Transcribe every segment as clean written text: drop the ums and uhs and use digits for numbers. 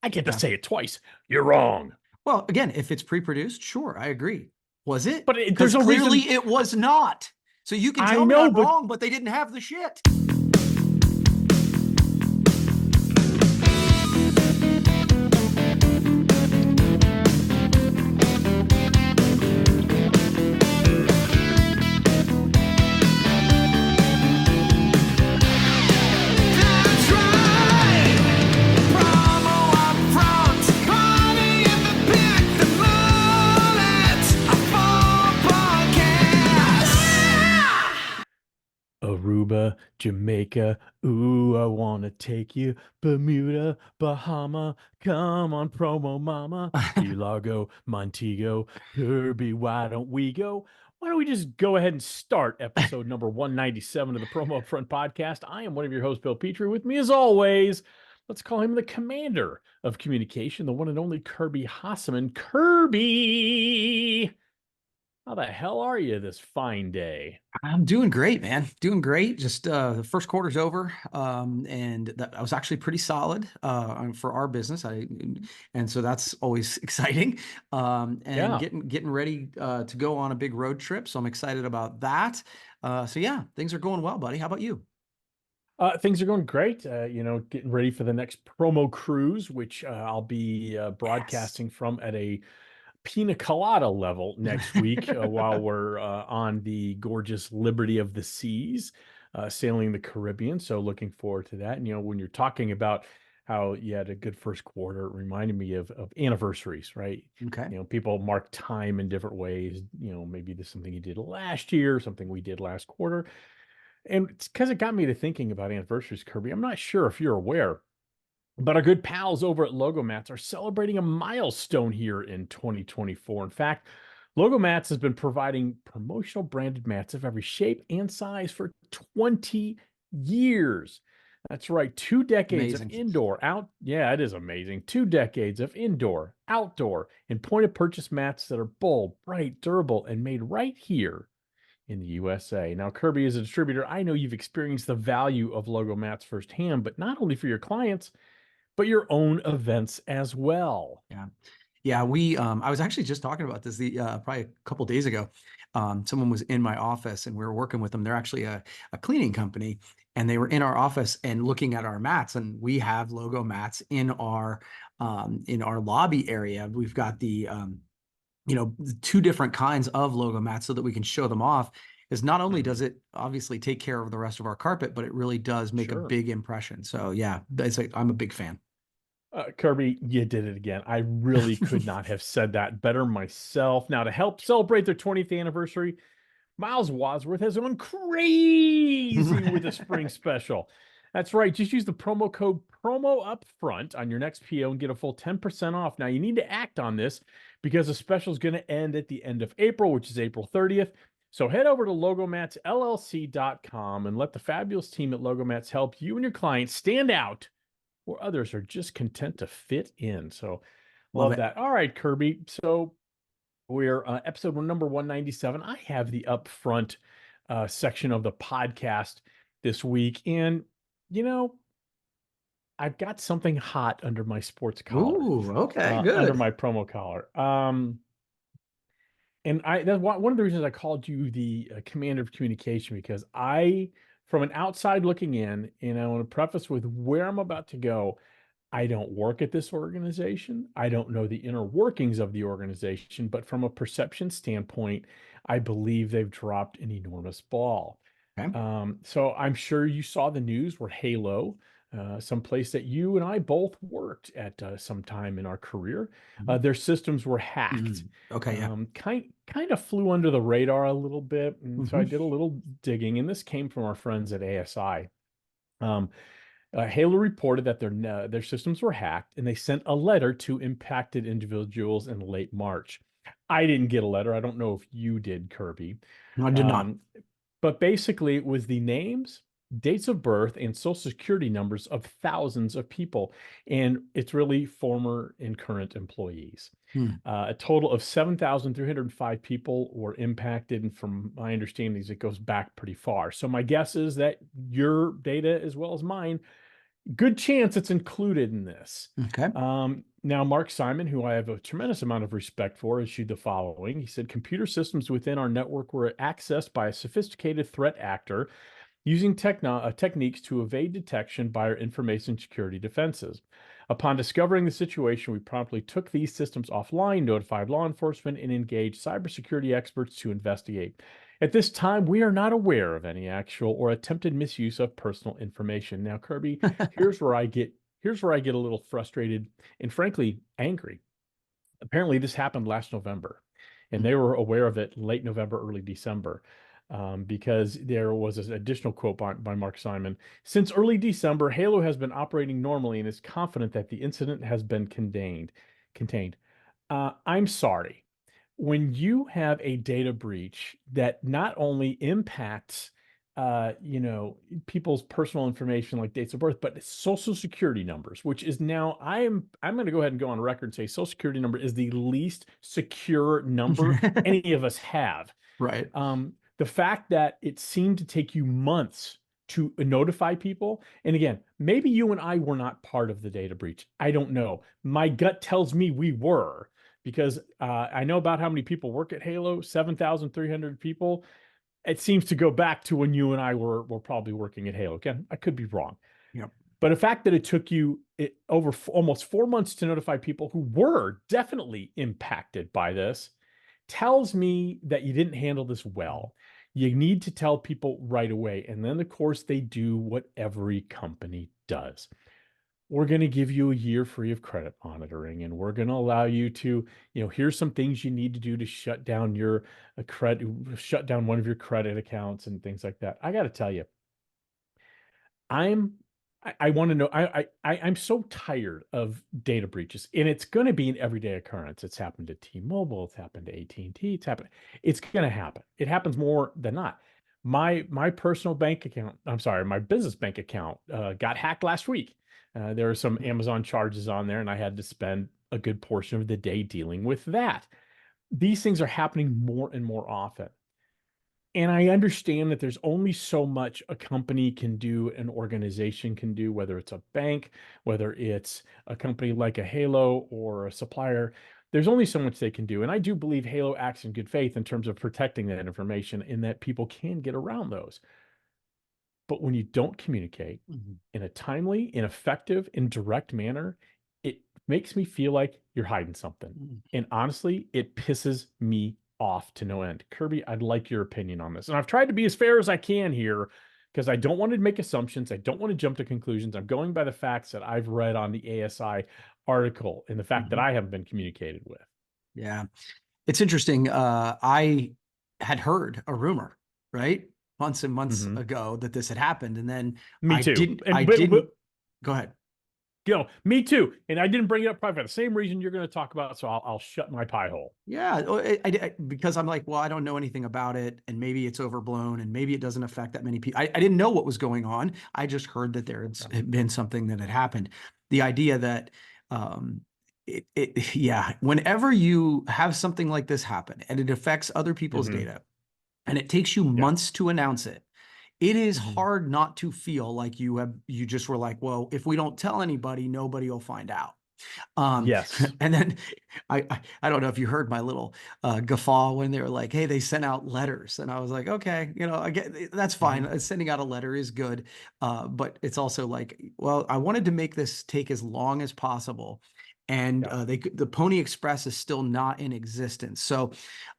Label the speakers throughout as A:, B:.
A: I get to
B: Yeah.
A: say it twice. You're wrong.
B: Well, again, if it's pre-produced, sure, I agree. Was it?
A: But
B: Because
A: there's no reason.
B: clearly it was not. So you can
A: I
B: tell me
A: know,
B: I'm
A: but
B: wrong, but they didn't have the shit.
C: That's right. Promo up front, money in the pick, the mullet, a full podcast.
A: Aruba, Jamaica, ooh, I wanna take you. Bermuda, Bahama, come on, promo mama. Key Largo, Montego, Kirby, why don't we go? Why don't we just go ahead and start episode number 197 of the Promo Upfront podcast? I am one of your hosts, Bill Petrie. With me, as always, let's call him the commander of communication, the one and only Kirby Hasseman. Kirby, how the hell are you this fine day?
B: I'm doing great, man. Doing great. Just the first quarter's over, and that was actually pretty solid for our business. And so that's always exciting. And
A: Yeah.
B: getting ready to go on a big road trip. So I'm excited about that. So yeah, things are going well, buddy. How about you?
A: Things are going great. Getting ready for the next promo cruise, which I'll be
B: Yes.
A: broadcasting from at a pina colada level next week while we're on the gorgeous Liberty of the Seas, sailing the Caribbean. So looking forward to that. And, when you're talking about how you had a good first quarter, it reminded me of anniversaries, right?
B: Okay.
A: People mark time in different ways. Maybe this is something you did last year, something we did last quarter. And it's because it got me to thinking about anniversaries, Kirby. I'm not sure if you're aware, but our good pals over at Logomats are celebrating a milestone here in 2024. In fact, Logomats has been providing promotional branded mats of every shape and size for 20 years. That's right, 2 decades of
B: Amazing.
A: indoor, out. Yeah, it is amazing. 2 decades of indoor, outdoor, and point of purchase mats that are bold, bright, durable, and made right here in the USA. Now, Kirby, as a distributor, I know you've experienced the value of logo mats firsthand, but not only for your clients, but your own events as well.
B: Yeah. Yeah, we I was actually just talking about this the probably a couple days ago. Someone was in my office and we were working with them. They're actually a cleaning company, and they were in our office and looking at our mats, and we have logo mats in our lobby area. We've got the two different kinds of logo mats so that we can show them off. Is not only does
A: Mhm.
B: it obviously take care of the rest of our carpet, but it really does make a
A: Sure.
B: big impression. So yeah, I'm a big fan.
A: Kirby, you did it again. I really could not have said that better myself. Now, to help celebrate their 20th anniversary, Miles Wadsworth has gone crazy with a spring special. That's right. Just use the promo code promo up front on your next PO and get a full 10% off. Now, you need to act on this because the special is going to end at the end of April, which is April 30th. So head over to logomatsllc.com and let the fabulous team at Logomats help you and your clients stand out where others are just content to fit in. So
B: Love
A: love
B: it.
A: that. All right, Kirby. So we're episode number 197. I have the upfront section of the podcast this week. And, you know, I've got something hot under my sports collar,
B: Ooh, okay,
A: under
B: good.
A: my promo collar. And that's one of the reasons I called you the commander of communication, because from an outside looking in, and I want to preface with where I'm about to go. I don't work at this organization. I don't know the inner workings of the organization, but from a perception standpoint, I believe they've dropped an enormous ball.
B: Okay.
A: So I'm sure you saw the news where Halo, someplace that you and I both worked at some time in our career, their systems were hacked.
B: Okay, yeah.
A: Kind of flew under the radar a little bit, and so I
B: Hmm.
A: did a little digging, and this came from our friends at ASI. Halo reported that their systems were hacked, and they sent a letter to impacted individuals in late March. I didn't get a letter. I don't know if you did, Kirby.
B: I did not.
A: Um, but basically, it was the names, dates of birth, and social security numbers of thousands of people. And it's really former and current employees.
B: Hmm.
A: A total of 7,305 people were impacted. And from my understandings, it goes back pretty far. So my guess is that your data, as well as mine, Good chance it's included in this.
B: Okay.
A: Now, Mark Simon, who I have a tremendous amount of respect for, issued the following. He said, computer systems within our network were accessed by a sophisticated threat actor using techniques to evade detection by our information security defenses. Upon discovering the situation, we promptly took these systems offline, notified law enforcement, and engaged cybersecurity experts to investigate. At this time, we are not aware of any actual or attempted misuse of personal information. Now, Kirby, here's where I get a little frustrated and frankly angry. Apparently, this happened last November, and they were aware of it late November, early December. Because there was an additional quote by Mark Simon. Since early December, Halo has been operating normally and is confident that the incident has been contained. I'm sorry. When you have a data breach that not only impacts, people's personal information like dates of birth, but social security numbers, which is now I'm going to go ahead and go on record and say social security number is the least secure number any of us have.
B: Right.
A: The fact that it seemed to take you months to notify people, and again, maybe you and I were not part of the data breach. I don't know. My gut tells me we were, because I know about how many people work at Halo, 7,300 people. It seems to go back to when you and I were probably working at Halo. Again, I could be wrong.
B: Yep.
A: But the fact that it took you over almost 4 months to notify people who were definitely impacted by this tells me that you didn't handle this well. You need to tell people right away. And then, of course, they do what every company does. We're going to give you a year free of credit monitoring, and we're going to allow you to, here's some things you need to do to shut down your shut down one of your credit accounts and things like that. I got to tell you, I want to know. I'm so tired of data breaches, and it's going to be an everyday occurrence. It's happened to T-Mobile. It's happened to AT&T. It's going to happen. It happens more than not. My personal bank account, I'm sorry, my business bank account got hacked last week. There were some Amazon charges on there, and I had to spend a good portion of the day dealing with that. These things are happening more and more often. And I understand that there's only so much a company can do, an organization can do, whether it's a bank, whether it's a company like a Halo or a supplier. There's only so much they can do. And I do believe Halo acts in good faith in terms of protecting that information and that people can get around those. But when you don't communicate in a timely, and effective, and direct manner, it makes me feel like you're hiding something. And honestly, it pisses me off to no end. Kirby, I'd like your opinion on this. And I've tried to be as fair as I can here because I don't want to make assumptions. I don't want to jump to conclusions. I'm going by the facts that I've read on the ASI article and the fact that I haven't been communicated with.
B: Yeah. It's interesting. I had heard a rumor, right? Months and months ago that this had happened. And then
A: Me too.
B: didn't go ahead.
A: Me too. And I didn't bring it up probably for the same reason you're going to talk about. So I'll shut my pie hole.
B: Yeah. Because I'm like, well, I don't know anything about it, and maybe it's overblown, and maybe it doesn't affect that many people. I didn't know what was going on. I just heard that there had been something that had happened. The idea that, whenever you have something like this happen and it affects other people's data, and it takes you months to announce it, it is hard not to feel like you just were like, well, if we don't tell anybody, nobody will find out.
A: Yes.
B: And then I don't know if you heard my little guffaw when they were like, hey, they sent out letters. And I was like, okay, I get that's fine. Sending out a letter is good. But it's also like, well, I wanted to make this take as long as possible. And the Pony Express is still not in existence. So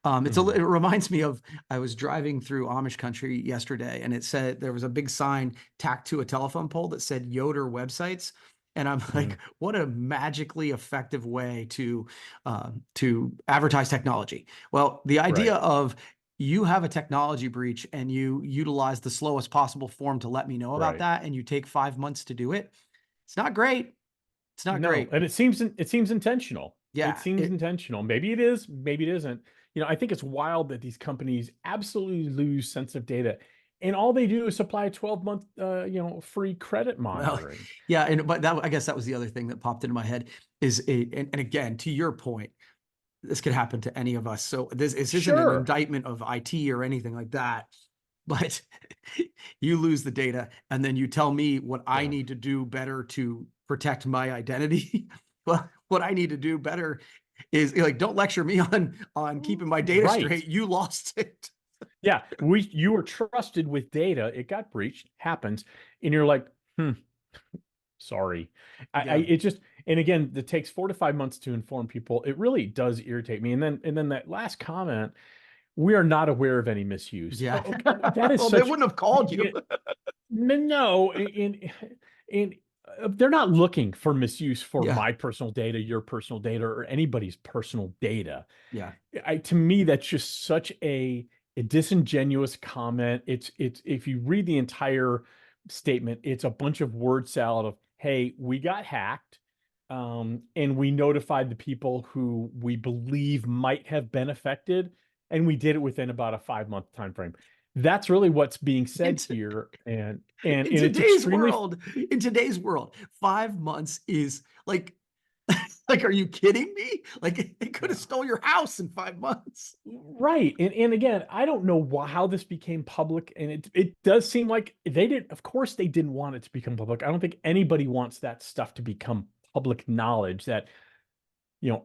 B: it reminds me of, I was driving through Amish country yesterday, and it said there was a big sign tacked to a telephone pole that said Yoder websites. And I'm like, what a magically effective way to advertise technology. Well, the idea of you have a technology breach and you utilize the slowest possible form to let me know about that, and you take 5 months to do it. It's not great. It's not great.
A: And it seems intentional.
B: Yeah.
A: It seems intentional. Maybe it is, maybe it isn't. I think it's wild that these companies absolutely lose sensitive data, and all they do is supply a 12-month, free credit monitoring.
B: Well, yeah. But I guess that was the other thing that popped into my head and again, to your point, this could happen to any of us. So this isn't an indictment of IT or anything like that. but you lose the data and then you tell me what I
A: Yeah.
B: need to do better to protect my identity. Well, what I need to do better is like, don't lecture me on keeping my data
A: Right.
B: straight. You lost it.
A: Yeah. You were trusted with data. It got breached, happens. And you're like, sorry.
B: Yeah.
A: It just, and again, it takes 4 to 5 months to inform people. It really does irritate me. And then that last comment, we are not aware of any misuse.
B: Yeah.
A: Okay, that is
B: Well, they
A: such,
B: wouldn't have called you.
A: no, and they're not looking for misuse for
B: Yeah.
A: my personal data, your personal data, or anybody's personal data.
B: Yeah.
A: To me, that's just such a disingenuous comment. It's if you read the entire statement, it's a bunch of word salad of, hey, we got hacked, and we notified the people who we believe might have been affected, and we did it within about a 5-month time frame. That's really what's being said here, and
B: In
A: it's
B: today's
A: extremely
B: world, 5 months is like, like, are you kidding me? Like, it could have stole your house in 5 months.
A: right. And again, I don't know how this became public, and it does seem like they did. Of course, they didn't want it to become public. I don't think anybody wants that stuff to become public knowledge that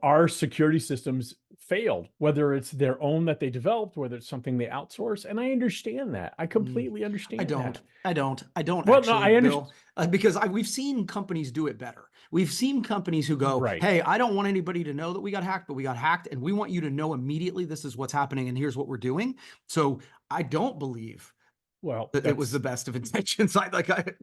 A: our security systems failed, whether it's their own that they developed, whether it's something they outsource. And I understand that. I completely understand
B: I don't.
A: that.
B: I don't. I don't
A: Well, no,
B: actually,
A: I understand.
B: Bill, because we've seen companies do it better. We've seen companies who go,
A: Right.
B: "Hey, I don't want anybody to know that we got hacked, but we got hacked, and we want you to know immediately this is what's happening, and here's what we're doing." So I don't believe
A: Well,
B: that it was the best of intentions. I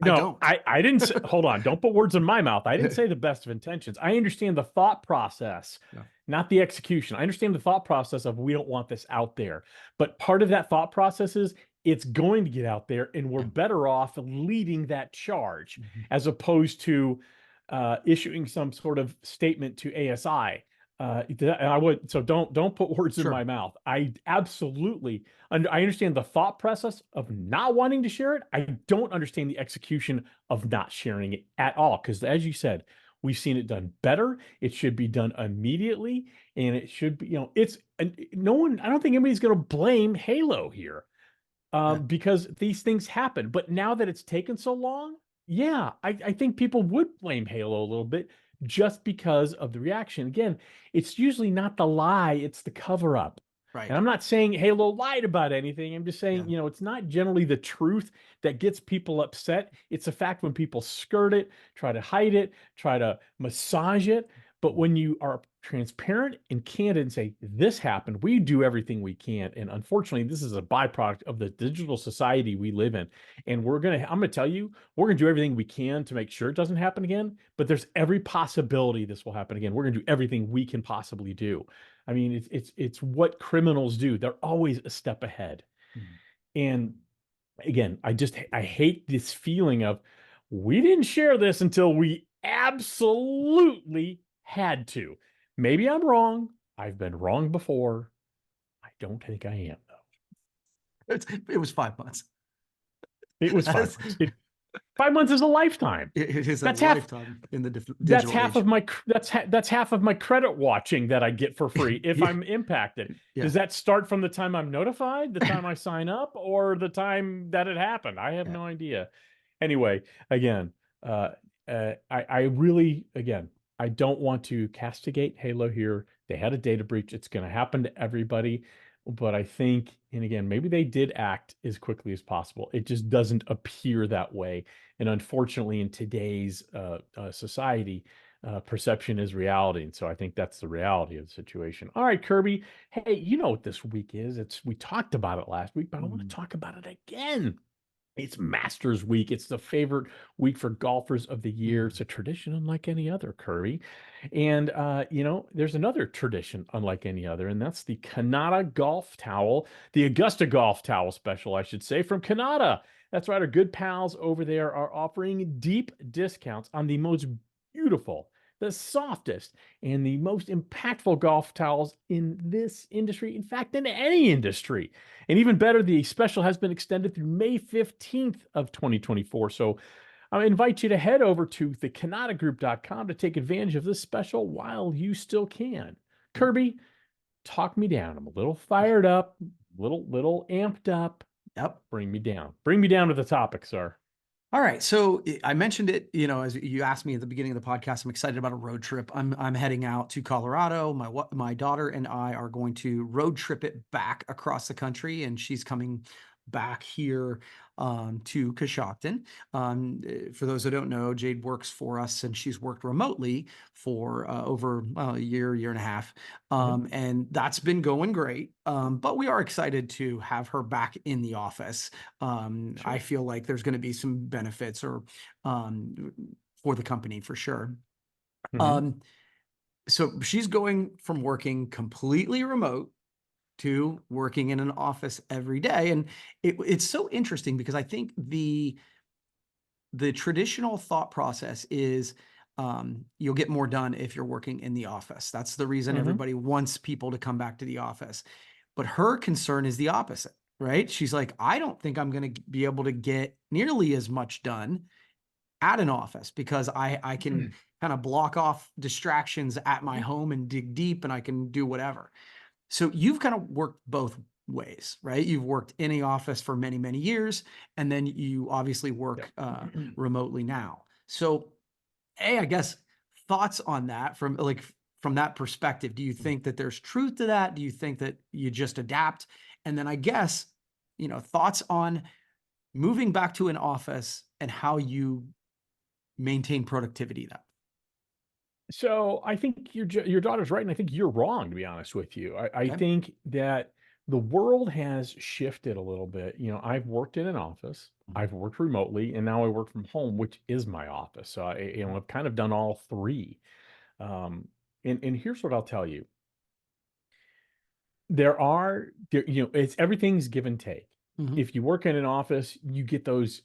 A: no,
B: don't.
A: I didn't say, hold on, don't put words in my mouth. I didn't say the best of intentions. I understand the thought process,
B: Yeah.
A: not the execution. I understand the thought process of we don't want this out there. But part of that thought process is it's going to get out there, and we're better off leading that charge as opposed to issuing some sort of statement to ASI. So don't put words in
B: Sure.
A: my mouth. I absolutely I understand the thought process of not wanting to share it. I don't understand the execution of not sharing it at all. Because as you said, we've seen it done better. It should be done immediately, and it should be, it's no one. I don't think anybody's going to blame Halo here, because these things happen. But now that it's taken so long, yeah, I think people would blame Halo a little bit just because of the reaction. Again, it's usually not the lie, it's the cover up.
B: Right.
A: And I'm not saying Halo lied about anything. I'm just saying, it's not generally the truth that gets people upset. It's a fact when people skirt it, try to hide it, try to massage it. But when you are transparent and candid and say, this happened, we do everything we can. And unfortunately, this is a byproduct of the digital society we live in. And I'm going to tell you, we're going to do everything we can to make sure it doesn't happen again. But there's every possibility this will happen again. We're going to do everything we can possibly do. I mean, it's what criminals do. They're always a step ahead. And again, I hate this feeling of we didn't share this until we absolutely had to. Maybe I'm wrong. I've been wrong before. I don't think I am, though.
B: It was 5 months.
A: It was 5 months. 5 months is a lifetime.
B: It is
A: That's
B: a
A: half-
B: lifetime in the digital
A: That's half
B: age.
A: of my that's half of my credit watching that I get for free if I'm impacted.
B: Yeah.
A: Does that start from the time I'm notified, the time I sign up, or the time that it happened? I have no idea. Anyway, again, I really, again, I don't want to castigate Halo here. They had a data breach. It's going to happen to everybody. But I think, and again, maybe they did act as quickly as possible. It just doesn't appear that way. And unfortunately, in today's society, perception is reality. And so I think that's the reality of the situation. All right, Kirby. Hey, you know what this week is? We talked about it last week, but I want to talk about it again. It's Masters Week. It's the favorite week for golfers of the year. It's a tradition unlike any other, Kirby. And, there's another tradition unlike any other, and that's the Canada Golf Towel, the Augusta Golf Towel special, I should say, from Canada. That's right. Our good pals over there are offering deep discounts on the most beautiful, the softest, and the most impactful golf towels in this industry. In fact, in any industry. And even better, the special has been extended through May 15th of 2024. So I invite you to head over to thecanadagroup.com to take advantage of this special while you still can. Kirby, talk me down. I'm a little fired up, little amped up.
B: Yep.
A: Bring me down. Bring me down to the topic, sir.
B: All right. So I mentioned it, as you asked me at the beginning of the podcast, I'm excited about a road trip. I'm heading out to Colorado. My daughter and I are going to road trip it back across the country, and she's coming back here to Coshocton. For those who don't know, Jade works for us, and she's worked remotely for over a year and a half. And that's been going great. But we are excited to have her back in the office. I feel like there's going to be some benefits or for the company for sure. So she's going from working completely remote to working in an office every day. And it's so interesting because I think the traditional thought process is you'll get more done if you're working in the office. That's the reason everybody wants people to come back to the office. But her concern is the opposite, right? She's like, I don't think I'm going to be able to get nearly as much done at an office because I can kind of block off distractions at my home and dig deep and I can do whatever. So you've kind of worked both ways, right? You've worked in the office for many, many years, and then you obviously work remotely now. So, I guess thoughts on that from that perspective. Do you think that there's truth to that? Do you think that you just adapt? And then I guess, thoughts on moving back to an office and how you maintain productivity then.
A: So I think your daughter's right, and I think you're wrong, to be honest with you. I think that the world has shifted a little bit. I've worked in an office, I've worked remotely, and now I work from home, which is my office. So I've kind of done all three. And here's what I'll tell you. It's everything's give and take. If you work in an office, you get those,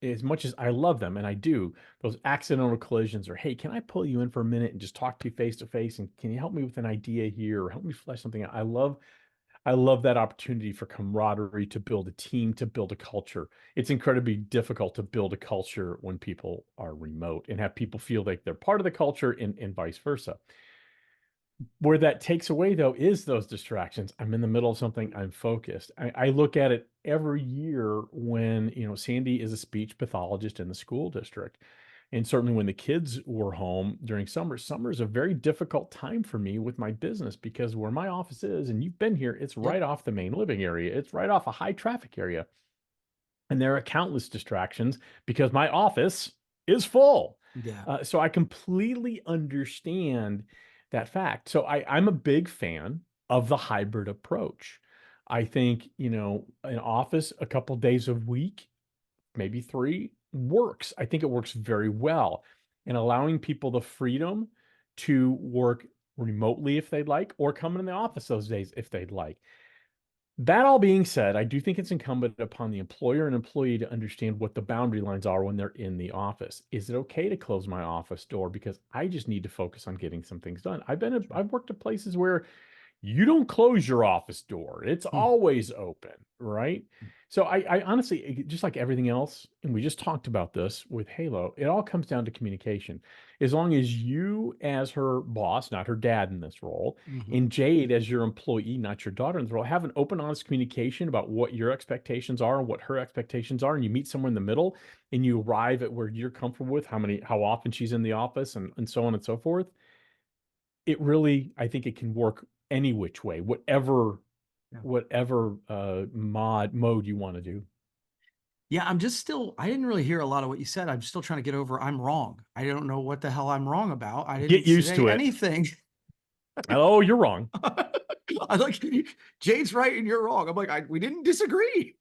A: as much as I love them, and I do, those accidental collisions, or, hey, can I pull you in for a minute and just talk to you face to face? And can you help me with an idea here, or help me flesh something out? I love that opportunity for camaraderie, to build a team, to build a culture. It's incredibly difficult to build a culture when people are remote and have people feel like they're part of the culture, and vice versa. Where that takes away, though, is those distractions. I'm in the middle of something, I'm focused. I look at it every year when, Sandy is a speech pathologist in the school district. And certainly when the kids were home during summer is a very difficult time for me with my business, because where my office is, and you've been here, it's right off the main living area. It's right off a high traffic area. And there are countless distractions because my office is full. So I completely understand that fact. So I'm a big fan of the hybrid approach. I think, an office a couple days a week, maybe 3, works. I think it works very well. And allowing people the freedom to work remotely if they'd like, or come in the office those days if they'd like. That all being said, I do think it's incumbent upon the employer and employee to understand what the boundary lines are when they're in the office. Is it okay to close my office door because I just need to focus on getting some things done? I've worked at places where you don't close your office door. It's always open, right? So I honestly, just like everything else, and we just talked about this with Halo, it all comes down to communication. As long as you, as her boss, not her dad in this role, and Jade as your employee, not your daughter in this role, have an open, honest communication about what your expectations are and what her expectations are, and you meet somewhere in the middle, and you arrive at where you're comfortable with how often she's in the office, and so on and so forth. It really, I think it can work any which way, whatever mode you want to do.
B: Yeah, I didn't really hear a lot of what you said. I'm still trying to get over I'm wrong. I don't know what the hell I'm wrong about. I didn't
A: Get used
B: say
A: to it.
B: anything.
A: Oh, you're wrong.
B: I like, Jade's right and you're wrong. I'm like, we didn't disagree.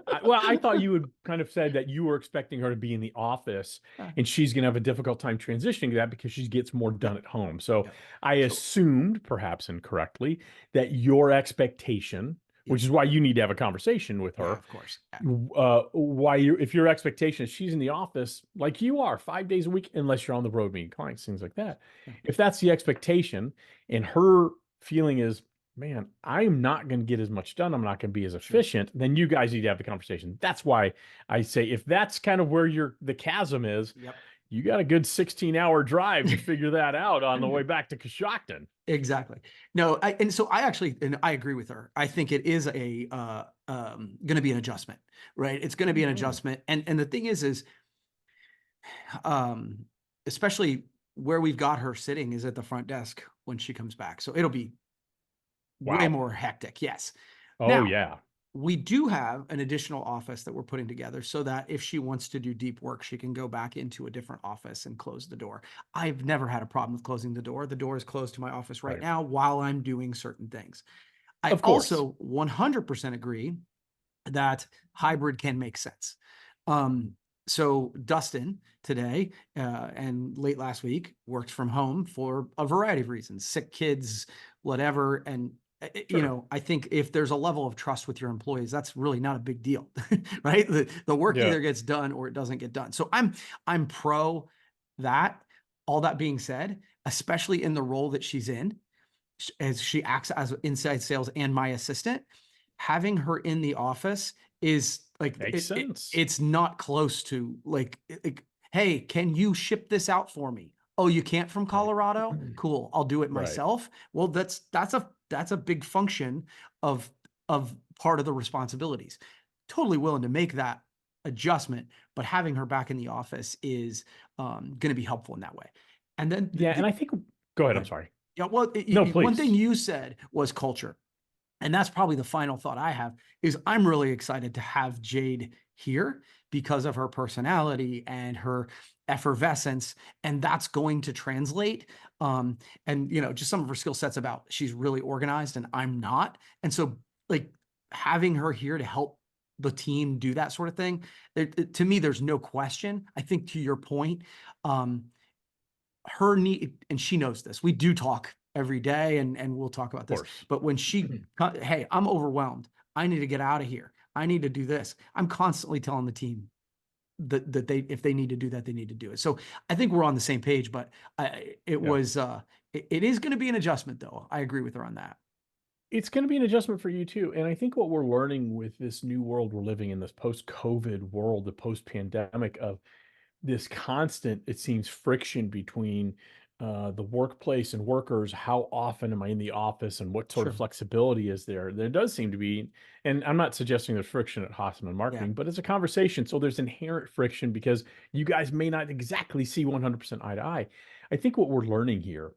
A: I thought you had kind of said that you were expecting her to be in the office, and she's going to have a difficult time transitioning to that because she gets more done at home. So I assumed, perhaps incorrectly, that your expectation, which is why you need to have a conversation with her,
B: of course,
A: if your expectation is she's in the office like you are 5 days a week, unless you're on the road meeting clients, things like that. If that's the expectation, and her feeling is, man, I'm not going to get as much done, I'm not going to be as efficient, then you guys need to have the conversation. That's why I say, if that's kind of where the chasm is, you got a good 16-hour drive to figure that out on the way back to Coshocton.
B: Exactly. No, and so I actually, and I agree with her. I think it is a going to be an adjustment, right? It's going to be an
A: Mhm.
B: adjustment, and the thing is, especially where we've got her sitting is at the front desk when she comes back, so it'll be way
A: Wow.
B: more hectic. Yes.
A: Oh,
B: Now,
A: yeah.
B: we do have an additional office that we're putting together so that if she wants to do deep work, she can go back into a different office and close the door. I've never had a problem with closing the door. The door is closed to my office right
A: Right.
B: now while I'm doing certain things. I
A: Of course.
B: also 100% agree that hybrid can make sense. So Dustin today and late last week worked from home for a variety of reasons, sick kids, whatever. And
A: Sure.
B: I think if there's a level of trust with your employees, that's really not a big deal, right? The work
A: Yeah.
B: either gets done or it doesn't get done. So I'm pro that. All that being said, especially in the role that she's in, as she acts as inside sales and my assistant, having her in the office is like
A: Makes sense.
B: it's not close to like, hey, can you ship this out for me? Oh, you can't from
A: Right.
B: Colorado? Cool, I'll do it
A: Right.
B: myself. Well, that's a big function of part of the responsibilities. Totally willing to make that adjustment, but having her back in the office is going to be helpful in that way. And then
A: Yeah, and I think go ahead, I'm
B: ahead.
A: sorry.
B: Yeah, well,
A: No,
B: one thing
A: please.
B: you said was culture. And that's probably the final thought I have is I'm really excited to have Jade here because of her personality and her effervescence. And that's going to translate. And just some of her skill sets about she's really organized and I'm not. And so like having her here to help the team do that sort of thing, to me, there's no question. I think to your point, um, her need, and she knows this. We do talk every day, and we'll talk about
A: Of
B: this.
A: course.
B: But when hey, I'm overwhelmed. I need to get out of here. I need to do this. I'm constantly telling the team that they, if they need to do that, they need to do it. So I think we're on the same page. But
A: Yeah.
B: it is going to be an adjustment, though. I agree with her on that.
A: It's going to be an adjustment for you too. And I think what we're learning with this new world we're living in, this post-COVID world, the post-pandemic of this constant, it seems, friction between the workplace and workers. How often am I in the office and what sort of
B: Sure.
A: flexibility is there? There does seem to be, and I'm not suggesting there's friction at Hossman
B: Yeah.
A: Marketing, but it's a conversation. So there's inherent friction because you guys may not exactly see 100% eye to eye. I think what we're learning here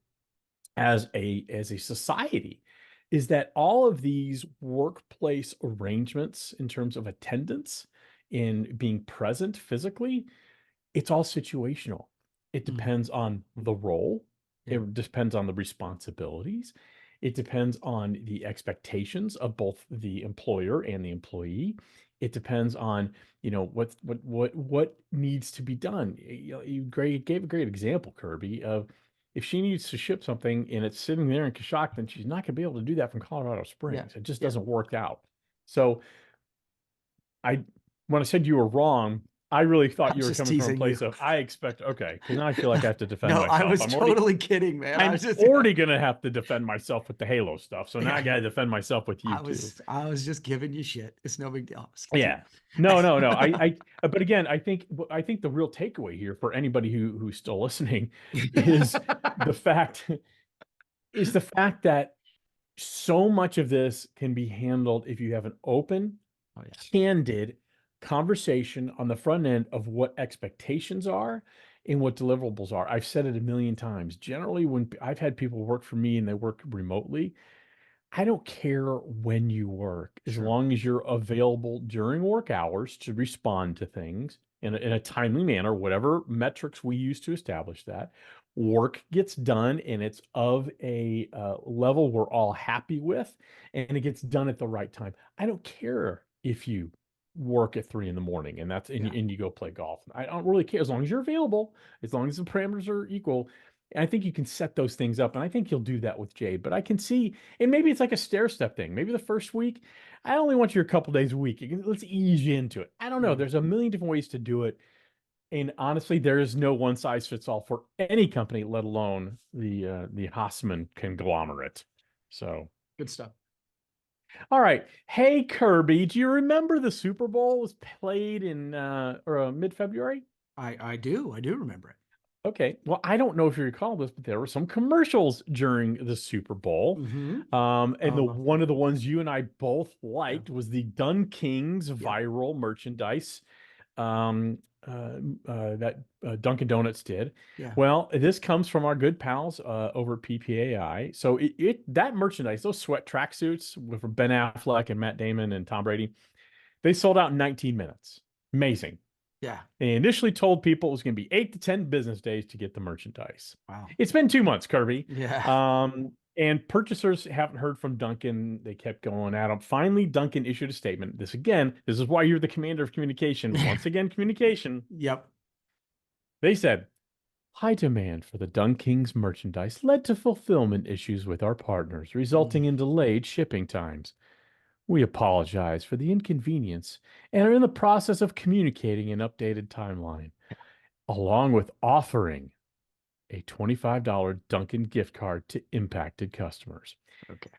A: as a society is that all of these workplace arrangements in terms of attendance in being present physically, it's all situational. It
B: Mm,
A: depends on the role.
B: yeah.
A: It depends on the responsibilities. It depends on the expectations of both the employer and the employee. It depends on, what needs to be done. You gave a great example, Kirby, of if she needs to ship something and it's sitting there in Coshocton, she's not going to be able to do that from Colorado
B: Yeah.
A: Springs. It just
B: Yeah.
A: doesn't work out. So I when I said you were wrong, I really
B: I
A: thought you
B: was
A: were
B: just
A: coming from a
B: teasing you.
A: place of I expect okay, because now I feel like I have to defend
B: No, I
A: myself.
B: was totally kidding, man. I
A: I'm
B: was just
A: already gonna have to defend myself with the Halo stuff. So now I
B: yeah.
A: gotta defend myself with you
B: I
A: too.
B: was just giving you shit. It's no big deal. I was
A: Yeah.
B: kidding.
A: No, no, no. But again, I think the real takeaway here for anybody who's still listening is the fact is the fact that so much of this can be handled if you have an open,
B: Oh yeah.
A: candid conversation on the front end of what expectations are and what deliverables are. I've said it a million times. Generally, when I've had people work for me and they work remotely, I don't care when you work, as
B: Sure.
A: long as you're available during work hours to respond to things in a timely manner, whatever metrics we use to establish that. Work gets done and it's of a level we're all happy with, and it gets done at the right time. I don't care if you work at 3 in the morning and
B: Yeah.
A: and you go play golf. I don't really care as long as you're available, as long as the parameters are equal. And I think you can set those things up, and I think you'll do that with Jade. But I can see, and maybe it's like a stair step thing. Maybe the first week, I only want you a couple days a week. Let's ease you into it. I don't know.
B: Mhm.
A: There's a million different ways to do it. And honestly, there is no one size fits all for any company, let alone the Hossman conglomerate. So,
B: Good stuff.
A: all right. Hey, Kirby, do you remember the Super Bowl was played in mid-February?
B: I do remember it.
A: Okay. Well, I don't know if you recall this, but there were some commercials during the Super Bowl.
B: Mm-hmm.
A: And
B: Oh,
A: one of the ones you and I both
B: yeah.
A: liked was the Dunking's
B: Yeah.
A: viral merchandise that Dunkin' Donuts did.
B: Yeah.
A: Well, this comes from our good pals over at PPAI. So that merchandise, those sweat tracksuits from Ben Affleck and Matt Damon and Tom Brady, they sold out in 19 minutes. Amazing.
B: Yeah.
A: They initially told people it was going to be 8 to 10 business days to get the merchandise.
B: Wow.
A: It's been 2 months, Kirby.
B: Yeah.
A: And purchasers haven't heard from Dunkin'. They kept going at them. Finally, Dunkin' issued a statement. This is why you're the commander of communication. Once again, communication.
B: Yep.
A: They said, high demand for the Dunking's merchandise led to fulfillment issues with our partners, resulting in delayed shipping times. We apologize for the inconvenience and are in the process of communicating an updated timeline, along with offering a $25 Dunkin' gift card to impacted customers.
B: Okay.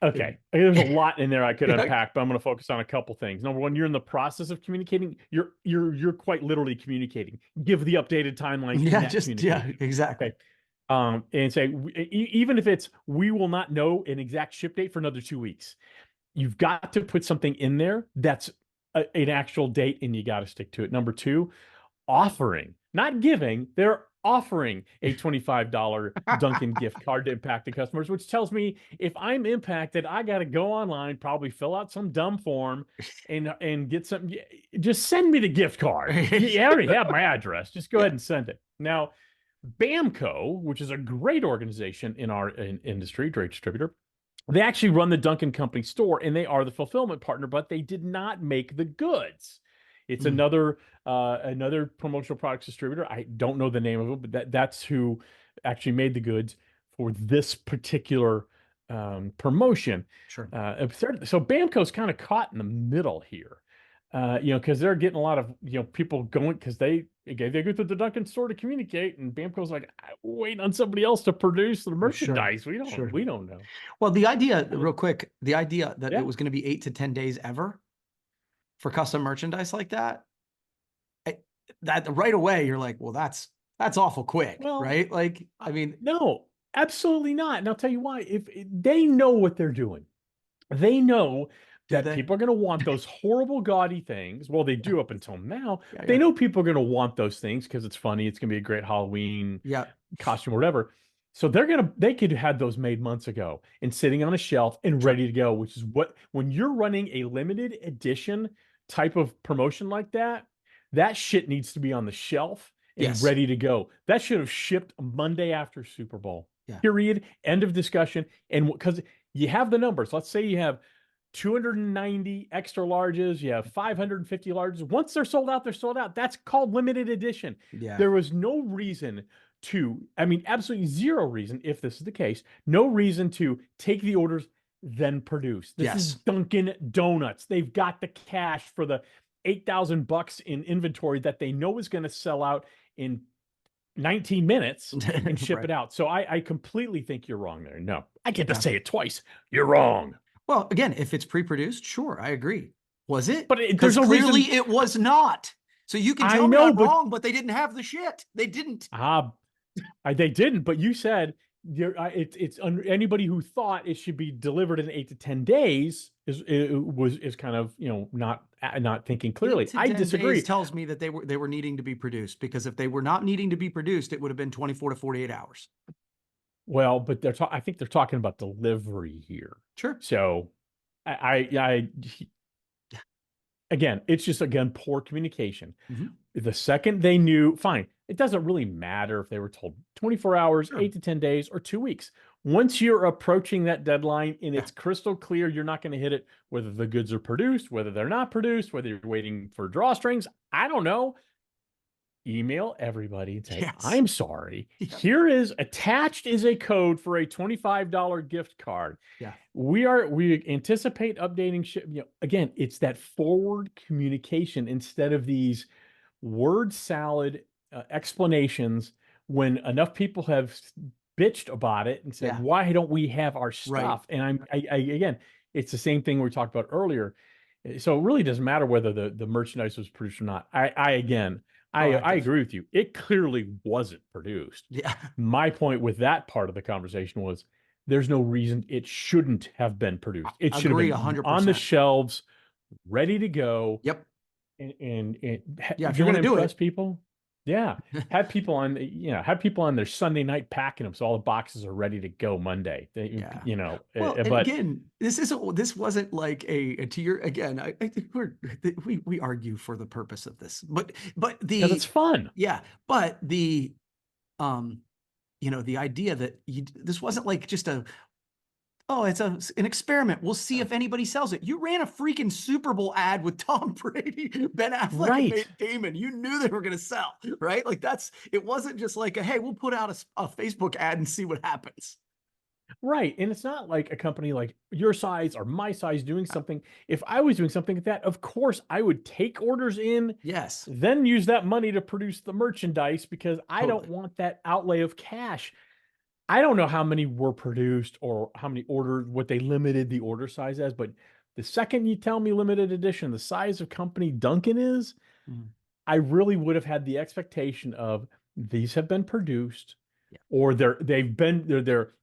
A: Okay, there's a lot in there I could
B: Yeah.
A: unpack, but I'm going to focus on a couple things. Number one, you're in the process of communicating. You're quite literally communicating. Give the updated timeline. in
B: Yeah.
A: that
B: Just, yeah,
A: communication.
B: exactly.
A: Okay. And say even if it's we will not know an exact ship date for another 2 weeks. You've got to put something in there that's an actual date, and you got to stick to it. Number two, offering, not giving, they're offering a $25 Dunkin' gift card to impacted customers, which tells me if I'm impacted, I got to go online, probably fill out some dumb form and get something. Just send me the gift card. You already have my address. Just go ahead and send it. Now, Bamco, which is a great organization in our industry, great distributor, they actually run the Dunkin' Company store and they are the fulfillment partner, but they did not make the goods. It's another promotional products distributor. I don't know the name of it, but that's who actually made the goods for this particular promotion.
B: Sure.
A: So Bamco's kind of caught in the middle here. Because they're getting a lot of people going because they go to the Dunkin' store to communicate, and Bamco's like, waiting on somebody else to produce the merchandise. We don't know.
B: Well, the idea, real quick, the idea that
A: Yeah.
B: it was going to be 8 to 10 days ever for custom merchandise like that, that right away you're like, well, that's awful quick,
A: Well,
B: right? Like, I mean,
A: No, absolutely not. And I'll tell you why. If they know what they're doing, they know
B: Do
A: that
B: they?
A: people are going to want those horrible, gaudy things. Well, they do up until now.
B: Yeah,
A: They
B: yeah.
A: know people are going to want those things because it's funny. It's going to be a great Halloween
B: Yeah.
A: costume or whatever. So they could have had those made months ago and sitting on a shelf and
B: Sure.
A: ready to go, which is when you're running a limited edition type of promotion like that, that shit needs to be on the shelf and
B: Yes.
A: ready to go. That should have shipped Monday after Super Bowl.
B: Yeah.
A: Period. End of discussion. And because you have the numbers, let's say you have 290 extra larges, you have 550 larges. Once they're sold out, they're sold out. That's called limited edition.
B: Yeah.
A: There was no reason absolutely zero reason, if this is the case, no reason to take the orders, then produce. This is Dunkin' Donuts. They've got the cash for the $8,000 in inventory that they know is going to sell out in 19 minutes and ship
B: Right.
A: it out. So I completely think you're wrong there. No, I get to
B: Yeah.
A: say it twice. You're wrong.
B: Well, again, if it's pre-produced, sure, I agree. Was it?
A: But
B: Because
A: there's no
B: clearly
A: reason.
B: it was not. So you can
A: I
B: tell me
A: know,
B: I'm
A: but-
B: wrong, but they didn't have the shit. They didn't.
A: They didn't, but you said anybody who thought it should be delivered in 8 to 10 days is kind of not thinking clearly.
B: 8 to
A: I
B: 10
A: disagree.
B: days tells me that they were needing to be produced, because if they were not needing to be produced, it would have been 24 to 48 hours.
A: Well, but I think they're talking about delivery here.
B: Sure.
A: So again, it's just poor communication.
B: Mhm.
A: The second they knew, fine. It doesn't really matter if they were told 24 hours,
B: Sure.
A: 8 to 10 days, or 2 weeks. Once you're approaching that deadline and it's crystal clear you're not going to hit it, whether the goods are produced, whether they're not produced, whether you're waiting for drawstrings, I don't know. Email everybody and say,
B: Yes.
A: I'm sorry.
B: Yeah.
A: Here is attached is a code for a $25 gift card.
B: Yeah.
A: We anticipate updating ship. Again, it's that forward communication instead of these word salad explanations when enough people have bitched about it and said,
B: Yeah.
A: why don't we have our
B: Right.
A: stuff? And again, it's the same thing we talked about earlier. So it really doesn't matter whether the merchandise was produced or not. I
B: proactive.
A: agree with you. It clearly wasn't produced.
B: Yeah.
A: My point with that part of the conversation was there's no reason it shouldn't have been produced. It should have
B: Agree
A: been on the
B: 100%.
A: shelves, ready to go.
B: Yep.
A: And
B: Yeah, if
A: you
B: you're
A: want
B: gonna
A: to
B: do
A: impress
B: it.
A: people, yeah, have people on, have people on their Sunday night packing them so all the boxes are ready to go Monday.
B: Yeah. Well, and
A: But
B: again, this wasn't like to your, again, I think we argue for the purpose of this, but
A: because it's fun.
B: yeah, but um, the idea that this wasn't like just it's an experiment. We'll see if anybody sells it. You ran a freaking Super Bowl ad with Tom Brady, Ben Affleck, and
A: Right.
B: Matt Damon. You knew they were going to sell, right? Like it wasn't just like, hey, we'll put out a Facebook ad and see what happens.
A: Right. And it's not like a company like your size or my size doing something. If I was doing something like that, of course I would take orders in,
B: Yes.
A: then use that money to produce the merchandise because I don't
B: Totally.
A: want that outlay of cash. I don't know how many were produced or how many ordered, what they limited the order size as, but the second you tell me limited edition, the size of company Dunkin is,
B: Mhm.
A: I really would have had the expectation of these have been produced,
B: Yeah.
A: or they're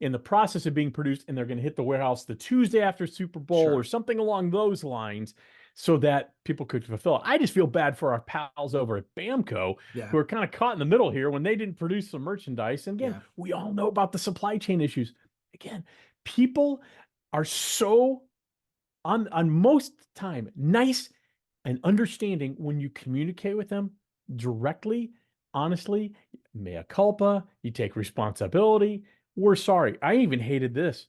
A: in the process of being produced and they're going to hit the warehouse the Tuesday after Super Bowl
B: Sure.
A: or something along those lines so that people could fulfill it. I just feel bad for our pals over at Bamco
B: Yeah.
A: who are kind of caught in the middle here when they didn't produce some merchandise. And again,
B: Yeah.
A: we all know about the supply chain issues. Again, people are so on most time nice and understanding when you communicate with them directly, honestly, mea culpa, you take responsibility. We're sorry. I even hated this.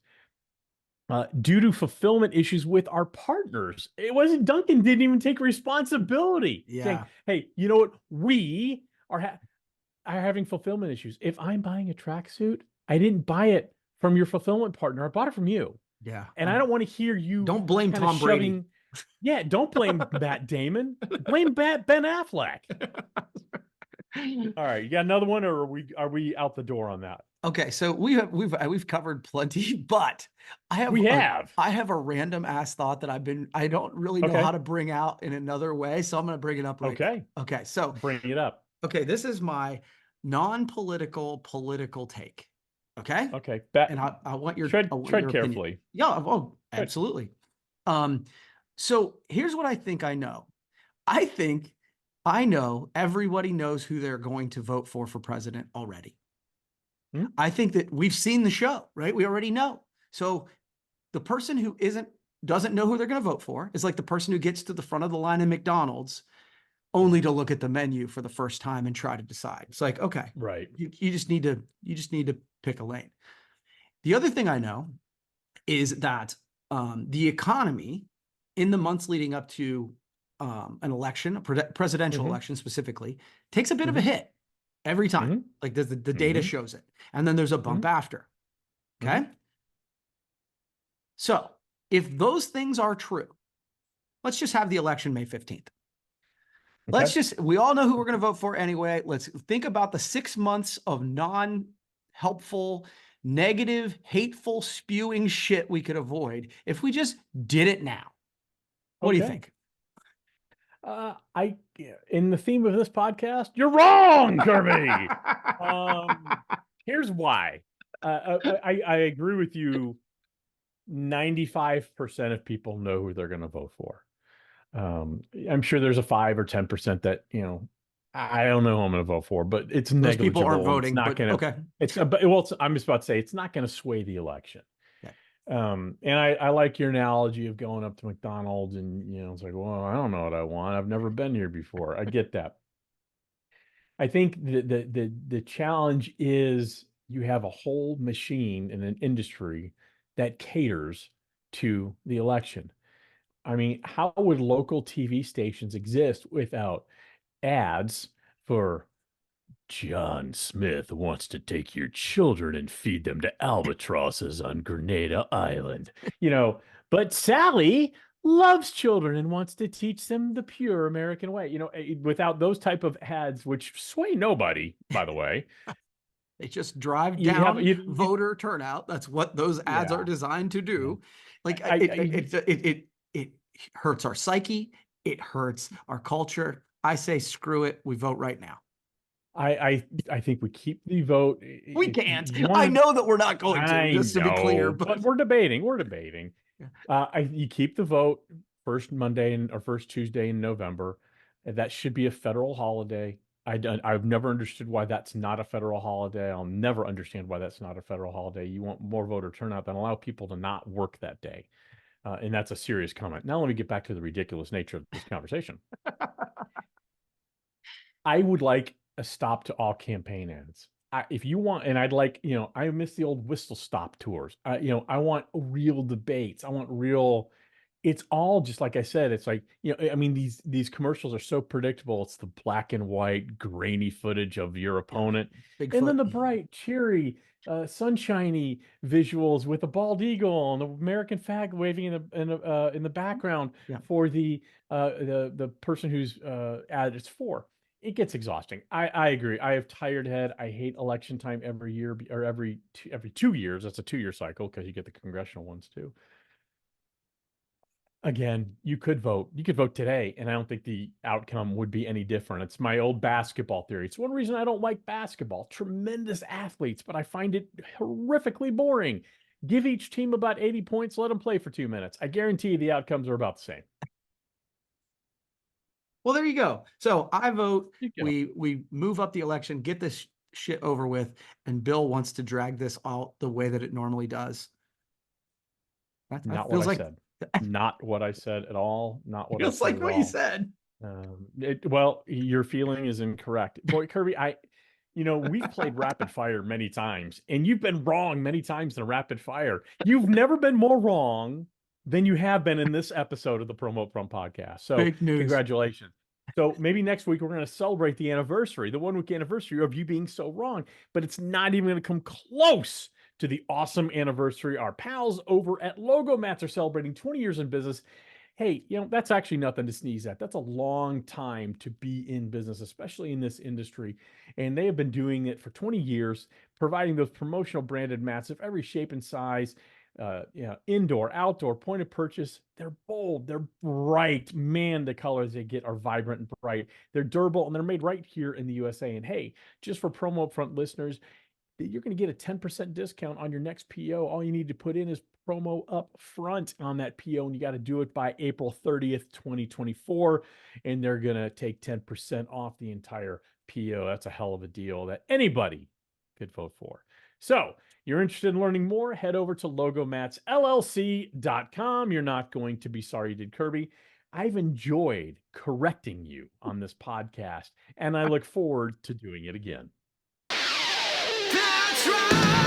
A: Due to fulfillment issues with our partners, it wasn't Duncan didn't even take responsibility. Saying,
B: Yeah.
A: hey, you know what? We are having fulfillment issues. If I'm buying a tracksuit, I didn't buy it from your fulfillment partner. I bought it from you.
B: Yeah.
A: And I don't want to hear you
B: Don't blame
A: kind of
B: Tom Brady.
A: shoving. Yeah, don't blame Matt Damon. Blame Ben Affleck. All right, you got another one, or are we out the door on that?
B: Okay, so we've covered plenty, but
A: We have.
B: I have a random ass thought that I don't really know
A: Okay.
B: how to bring out in another way, so I'm going to bring it up right now.
A: Okay.
B: Okay, so
A: Bring it up.
B: okay, this is my non-political political take. Okay.
A: Okay.
B: And I want your
A: tread
B: your opinion.
A: carefully.
B: Yeah. Oh,
A: Good.
B: absolutely. So here's what I think I know. I think I know everybody knows who they're going to vote for president already.
A: Hmm?
B: I think that we've seen the show, right? We already know. So the person who doesn't know who they're going to vote for is like the person who gets to the front of the line in McDonald's only to look at the menu for the first time and try to decide. It's like, okay,
A: Right.
B: you just need to pick a lane. The other thing I know is that the economy in the months leading up to an election, a presidential
A: Mhm.
B: election specifically, takes a bit of a
A: Mhm.
B: hit every time.
A: Mhm.
B: Like the data
A: Mhm.
B: shows it. And then there's a bump after. Okay. So if those things are true, let's just have the election May 15th. We all know who we're going to vote for anyway. Let's think about the 6 months of non-helpful, negative, hateful, spewing shit we could avoid if we just did it now. What do you
A: Okay.
B: think?
A: In the theme of this podcast, you're wrong, Kirby. Here's why. I agree with you. 95% of people know who they're going to vote for. I'm sure there's a 5 or 10% that, I don't know who I'm going to vote for, but it's
B: Those
A: negligible.
B: people aren't voting,
A: It's not
B: but
A: going to,
B: okay.
A: I'm just about to say it's not going to sway the election.
B: Okay.
A: And I like your analogy of going up to McDonald's and, it's like, well, I don't know what I want. I've never been here before. I get that. I think the challenge is you have a whole machine in an industry that caters to the election. I mean, how would local TV stations exist without ads for John Smith wants to take your children and feed them to albatrosses on Grenada Island? But Sally loves children and wants to teach them the pure American way. Without those type of ads, which sway nobody, by the way.
B: They just drive
A: You
B: down
A: have-
B: voter turnout. That's what those ads
A: Yeah.
B: are designed to do. Like
A: I-
B: it hurts our psyche. It hurts our culture. I say screw it. We vote right now.
A: I think we keep the vote.
B: We
A: If
B: can't.
A: you
B: I
A: wanna-
B: know that we're not going to,
A: I
B: just to be clear.
A: know, but we're debating. We're debating.
B: Yeah.
A: You keep the vote first Monday or first Tuesday in November. That should be a federal holiday. I've never understood why that's not a federal holiday. I'll never understand why that's not a federal holiday. You want more voter turnout, then allow people to not work that day. And that's a serious comment. Now let me get back to the ridiculous nature of this conversation. I would like a stop to all campaign ads. If you want, and I'd like, I miss the old whistle stop tours. I want real debates. I want real. It's all just like I said. It's like, I mean, these commercials are so predictable. It's the black and white, grainy footage of your opponent, and then the bright, cheery, sunshiny visuals with a bald eagle and the American flag waving in the background for the person whose ad it's for. It gets exhausting. I agree. I have tired head. I hate election time every year or every 2 years. That's a 2-year cycle because you get the congressional ones too. Again, you could vote. You could vote today, and I don't think the outcome would be any different. It's my old basketball theory. It's one reason I don't like basketball. Tremendous athletes, but I find it horrifically boring. Give each team about 80 points, let them play for 2 minutes. I guarantee you the outcomes are about the same.
B: Well, there you go. So I vote
A: You go.
B: we move up the election, get this shit over with, and Bill wants to drag this out the way that it normally does. That
A: Not
B: feels
A: what I
B: like
A: said. Not what I said at all. Not what I
B: feels
A: said
B: like
A: at
B: what
A: all.
B: you said.
A: Well, your feeling is incorrect. Boy, Kirby, we've played rapid fire many times, and you've been wrong many times in rapid fire. You've never been more wrong than you have been in this episode of the Promote From podcast. So
B: Fake news.
A: congratulations. So maybe next week we're going to celebrate the anniversary, the 1-week anniversary of you being so wrong, but it's not even going to come close to the awesome anniversary our pals over at Logo Mats are celebrating 20 years in business. Hey, that's actually nothing to sneeze at. That's a long time to be in business, especially in this industry. And they have been doing it for 20 years, providing those promotional branded mats of every shape and size, indoor, outdoor, point of purchase. They're bold, they're bright. Man, the colors they get are vibrant and bright. They're durable, and they're made right here in the USA. And hey, just for Promo Upfront listeners, you're going to get a 10% discount on your next PO. All you need to put in is promo up front on that PO, and you got to do it by April 30th, 2024, and they're going to take 10% off the entire PO. That's a hell of a deal that anybody could vote for. So you're interested in learning more, head over to logomatsllc.com. You're not going to be sorry you did, Kirby. I've enjoyed correcting you on this podcast, and I look forward to doing it again.
C: That's right.